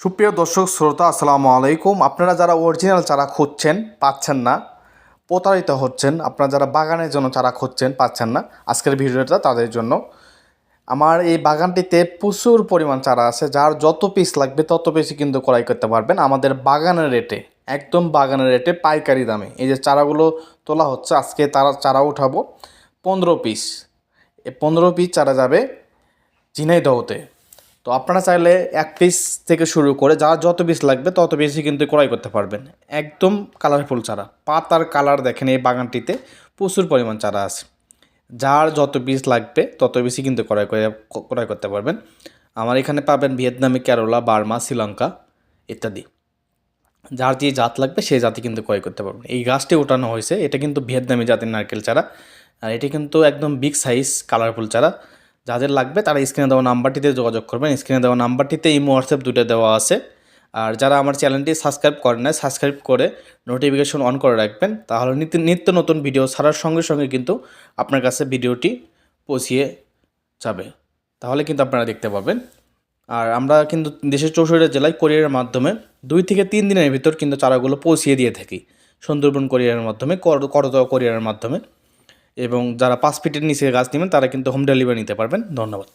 সুপ্রিয় দর্শক শ্রোতা আসসালামু আলাইকুম। আপনারা যারা অরিজিনাল চারা খুঁজছেন পাচ্ছেন না, প্রতারিত হচ্ছেন, আপনারা যারা বাগানের জন্য চারা খুঁজছেন পাচ্ছেন না, আজকের ভিডিওটা তাদের জন্য। আমার এই বাগানটিতে প্রচুর পরিমাণ চারা আছে, যার যত পিস লাগবে তত বেশি কিন্তু ক্রয় করতে পারবেন আমাদের বাগানের রেটে, একদম বাগানের রেটে পাইকারি দামে। এই যে চারাগুলো তোলা হচ্ছে, আজকে তারা চারা উঠাবো 15 পিস। এই 15 পিস চারা যাবে ঝিনাইদহতে। তো আপনারা চাইলে 1 পিস থেকে শুরু করে যার যত পিস লাগবে তত বেশি কিন্তু ক্রয় করতে পারবেন। একদম কালারফুল চারা, পাতার কালার দেখেন, এই বাগানটিতে প্রচুর পরিমাণ চারা আছে। যার যত পিস লাগবে তত বেশি কিন্তু ক্রয় করতে পারবেন। আমার এখানে পাবেন ভিয়েতনামি, কেরলা, বার্মা, শ্রীলঙ্কা ইত্যাদি। যার যে জাত লাগবে সেই জাতি কিন্তু ক্রয় করতে পারবেন। এই গাছটি ওঠানো হয়েছে, এটা কিন্তু ভিয়েতনামি জাতের নারকেল চারা, আর এটি কিন্তু একদম বিগ সাইজ কালারফুল চারা। যাদের লাগবে তারা স্ক্রিনে দেওয়া নাম্বারটিতে যোগাযোগ করবেন। স্ক্রিনে দেওয়া নাম্বারটিতে ইমো, হোয়াটসঅ্যাপ দুটো দেওয়া আছে। আর যারা আমার চ্যানেলটি সাবস্ক্রাইব করেন না, সাবস্ক্রাইব করে নোটিফিকেশন অন করে রাখবেন, তাহলে নিত্য নতুন ভিডিও ছাড়ার সঙ্গে সঙ্গে কিন্তু আপনার কাছে ভিডিওটি পৌঁছিয়ে যাবে, তাহলে কিন্তু আপনারা দেখতে পাবেন। আর আমরা কিন্তু দেশের 64 জেলায় কোরিয়ারের মাধ্যমে 2 থেকে 3 দিনের ভিতর কিন্তু চারাগুলো পৌঁছিয়ে দিয়ে থাকি। সুন্দরবন কোরিয়ারের মাধ্যমে, করতোয়া কোরিয়ারের মাধ্যমে। এবং যারা 5 ফিটের নিচে গাছ নেবেন তারা কিন্তু হোম ডেলিভারি নিতে পারবেন। ধন্যবাদ।